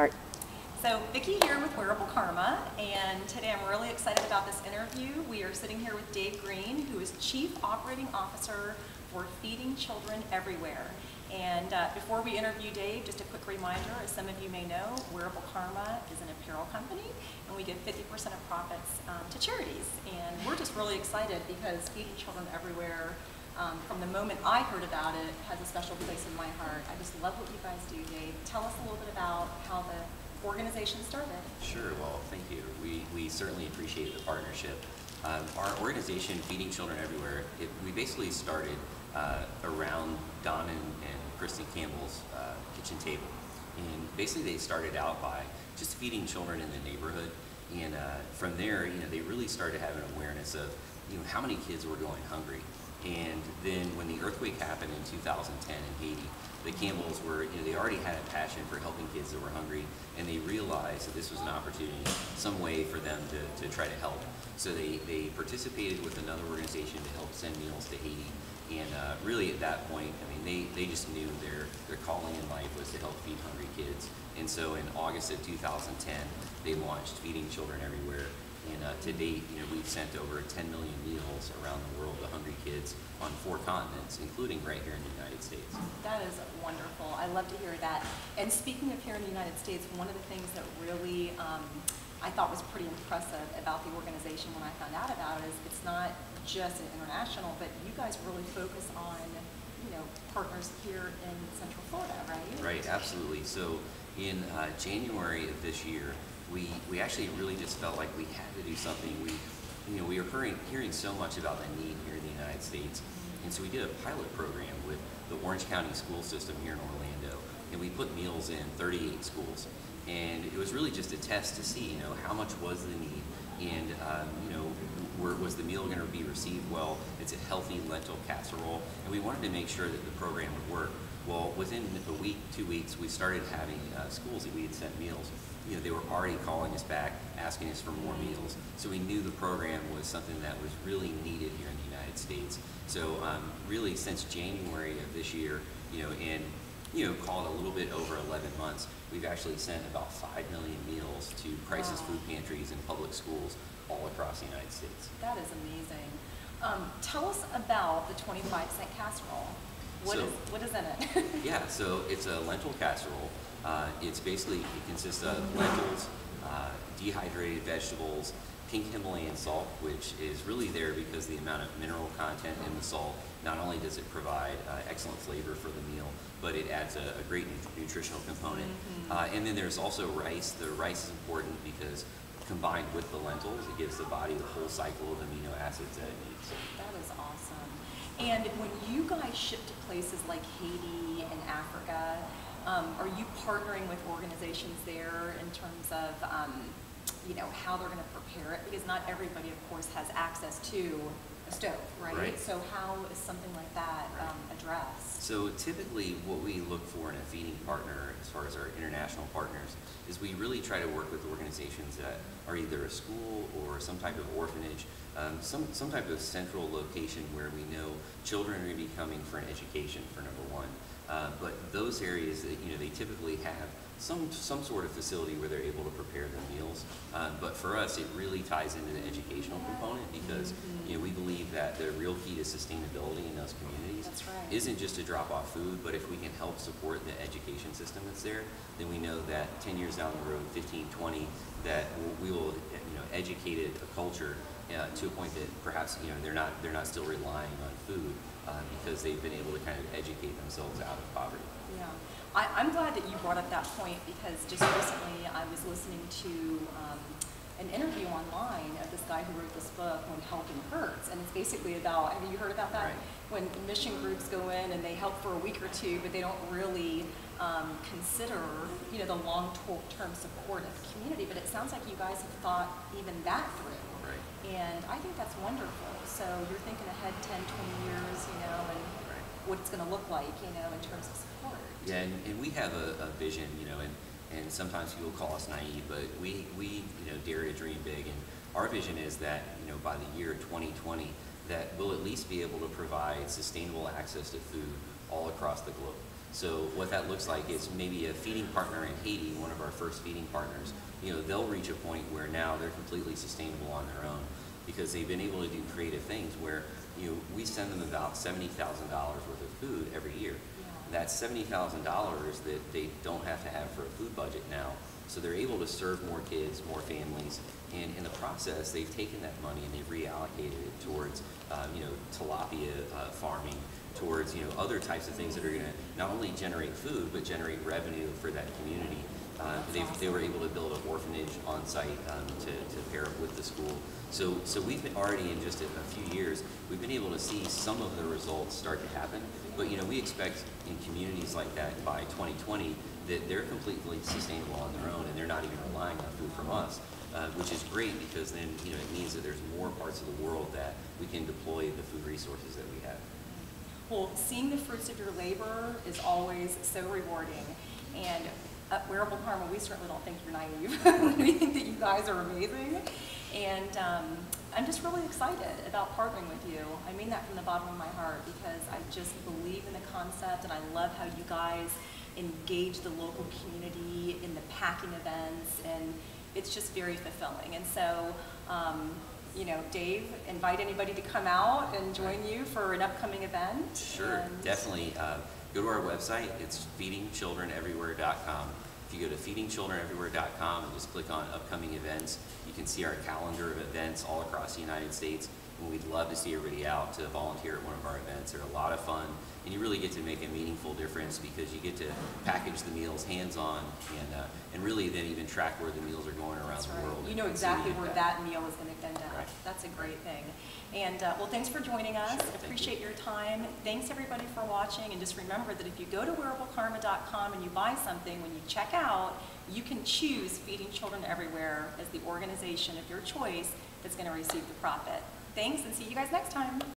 Start. So Vicki here with Wearable Karma, and today I'm really excited about this interview. We are sitting here with Dave Green, who is Chief Operating Officer for Feeding Children Everywhere. And before we interview Dave, just a quick reminder, as some of you may know, Wearable Karma is an apparel company, and we give 50% of profits to charities. And we're just really excited because Feeding Children Everywhere, from the moment I heard about it, has a special place in my heart. I just love what you guys do, Dave. Tell us a little bit about how the organization started. Sure, well, thank you. We certainly appreciate the partnership. Our organization, Feeding Children Everywhere, we basically started around Don and Kristen Campbell's kitchen table. And basically they started out by just feeding children in the neighborhood. And from there, they really started having awareness of, how many kids were going hungry. And then when the earthquake happened in 2010 in Haiti, the Campbells were, they already had a passion for helping kids that were hungry, and they realized that this was an opportunity, some way for them to try to help. So they participated with another organization to help send meals to Haiti. And really at that point, they just knew their calling in life was to help feed hungry kids. And so in August of 2010, they launched Feeding Children Everywhere. And to date, we've sent over 10 million meals around the world to hungry kids on 4 continents, including right here in the United States. That is wonderful. I love to hear that. And speaking of here in the United States, one of the things that really I thought was pretty impressive about the organization when I found out about it is it's not just an international, but you guys really focus on, partners here in Central Florida, right? Right, absolutely. So in January of this year, we actually really just felt like we had to do something. We were hearing so much about the need here in the United States, and so we did a pilot program with the Orange County school system here in Orlando, and we put meals in 38 schools. And it was really just a test to see, how much was the need, and was the meal going to be received well? It's a healthy lentil casserole, and we wanted to make sure that the program would work. Well, within a week, 2 weeks, we started having schools that we had sent meals. They were already calling us back, asking us for more meals. So we knew the program was something that was really needed here in the United States. So really since January of this year, call it a little bit over 11 months, we've actually sent about 5 million meals to crisis food pantries and public schools all across the United States. That is amazing. Tell us about the 25-cent casserole. What is in it? Yeah, so it's a lentil casserole. It consists of lentils, dehydrated vegetables, pink Himalayan salt, which is really there because the amount of mineral content in the salt, not only does it provide excellent flavor for the meal, but it adds a great nutritional component. And then there's also rice. The rice is important because combined with the lentils, it gives the body the whole cycle of amino acids that it needs. That is awesome. And when you guys ship to places like Haiti and Africa, are you partnering with organizations there in terms of, how they're going to prepare it? Because not everybody, of course, has access to a stove, right? So how is something like that addressed? So typically what we look for in a feeding partner, as far as our international partners, is we really try to work with organizations that are either a school or some type of orphanage, some type of central location where we know children are going to be coming for an education, for number one. But those areas that they typically have some sort of facility where they're able to prepare their meals. But for us, it really ties into the educational component because we believe that the real key to sustainability in those communities isn't just to drop off food, but if we can help support the education system that's there, then we know that 10 years down the road, 15, 20, that we will educate a culture to a point that perhaps they're not still relying on food because they've been able to kind of educate themselves out of poverty. Yeah, I'm glad that you brought up that point because just recently I was listening to an interview online of this guy who wrote this book, When Helping Hurts, and it's basically about, have you heard about that? Right. When mission groups go in and they help for a week or two, but they don't really consider, the long-term support of the community. But it sounds like you guys have thought even that through. Right. And I think that's wonderful. So you're thinking ahead 10, 20 years, and what it's going to look like, in terms of support. Yeah, and we have a vision, and sometimes people call us naive, but we dare to dream big. And our vision is that, by the year 2020, that we'll at least be able to provide sustainable access to food all across the globe. So what that looks like is maybe a feeding partner in Haiti, one of our first feeding partners, they'll reach a point where now they're completely sustainable on their own because they've been able to do creative things where, we send them about $70,000 worth of food every year. That's $70,000 that they don't have to have for a food budget now. So they're able to serve more kids, more families, and in the process, they've taken that money and they've reallocated it towards, tilapia farming, towards, other types of things that are going to not only generate food, but generate revenue for that community. They were able to build an orphanage on site to pair up with the school. So we've been already in just a few years, we've been able to see some of the results start to happen. But we expect in communities like that by 2020 that they're completely sustainable on their own and they're not even relying on food from us, which is great because then it means that there's more parts of the world that we can deploy the food resources that we have. Well, seeing the fruits of your labor is always so rewarding. And at Wearable Karma, we certainly don't think you're naive. We think that you guys are amazing. And I'm just really excited about partnering with you. I mean that from the bottom of my heart because I just believe in the concept and I love how you guys engage the local community in the packing events, and it's just very fulfilling. And so, Dave, invite anybody to come out and join you for an upcoming event. Sure, definitely. Go to our website. It's feedingchildreneverywhere.com. If you go to feedingchildreneverywhere.com and just click on upcoming events, you can see our calendar of events all across the United States. And we'd love to see everybody out to volunteer at one of our events. They're a lot of fun, and you really get to make a meaningful difference because you get to package the meals hands-on and really then even track where the meals are going around the world. You know exactly where that meal is going to end up. Right. That's a great thing. And well, thanks for joining us. Sure, appreciate your time. Thanks everybody for watching. And just remember that if you go to wearablekarma.com and you buy something, when you check out, you can choose Feeding Children Everywhere as the organization of your choice that's going to receive the profit. Thanks, and see you guys next time.